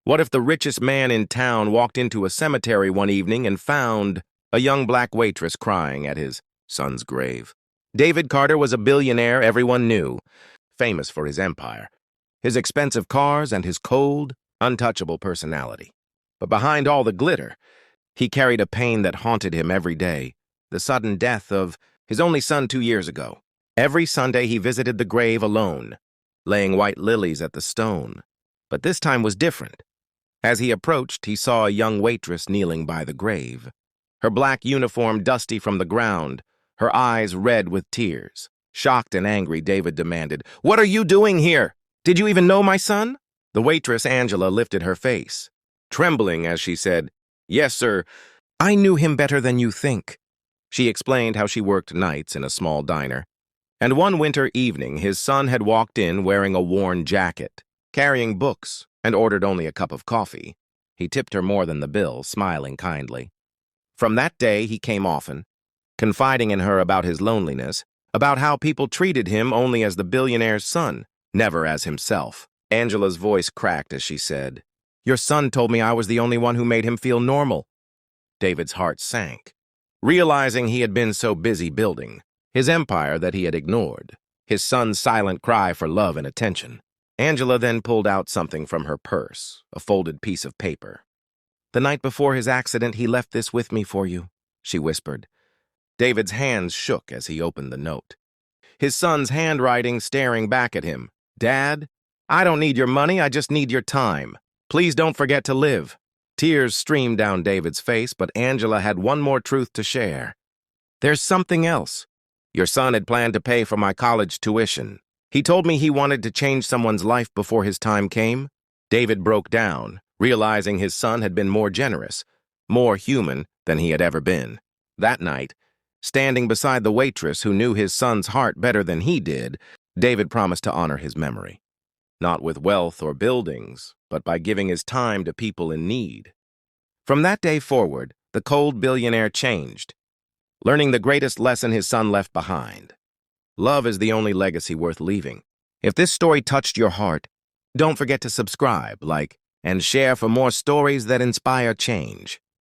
What if the richest man in town walked into a cemetery one evening and found a young black waitress crying at his son's grave? David Carter was a billionaire everyone knew, famous for his empire, his expensive cars, and his cold, untouchable personality. But behind all the glitter, he carried a pain that haunted him every day, the sudden death of his only son 2 years ago. Every Sunday he visited the grave alone, laying white lilies at the stone. But this time was different. As he approached, he saw a young waitress kneeling by the grave, her black uniform dusty from the ground, her eyes red with tears. Shocked and angry, David demanded, "What are you doing here? Did you even know my son?" The waitress, Angela, lifted her face, trembling as she said, "Yes, sir. I knew him better than you think." She explained how she worked nights in a small diner. And one winter evening, his son had walked in wearing a worn jacket, carrying books, and ordered only a cup of coffee. He tipped her more than the bill, smiling kindly. From that day, he came often, confiding in her about his loneliness, about how people treated him only as the billionaire's son, never as himself. Angela's voice cracked as she said, "Your son told me I was the only one who made him feel normal." David's heart sank, realizing he had been so busy building his empire that he had ignored his son's silent cry for love and attention. Angela then pulled out something from her purse, a folded piece of paper. "The night before his accident, he left this with me for you," she whispered. David's hands shook as he opened the note. His son's handwriting staring back at him. "Dad, I don't need your money, I just need your time. Please don't forget to live." Tears streamed down David's face, but Angela had one more truth to share. "There's something else. Your son had planned to pay for my college tuition. He told me he wanted to change someone's life before his time came." David broke down, realizing his son had been more generous, more human than he had ever been. That night, standing beside the waitress who knew his son's heart better than he did, David promised to honor his memory. Not with wealth or buildings, but by giving his time to people in need. From that day forward, the cold billionaire changed, learning the greatest lesson his son left behind. Love is the only legacy worth leaving. If this story touched your heart, don't forget to subscribe, like, and share for more stories that inspire change.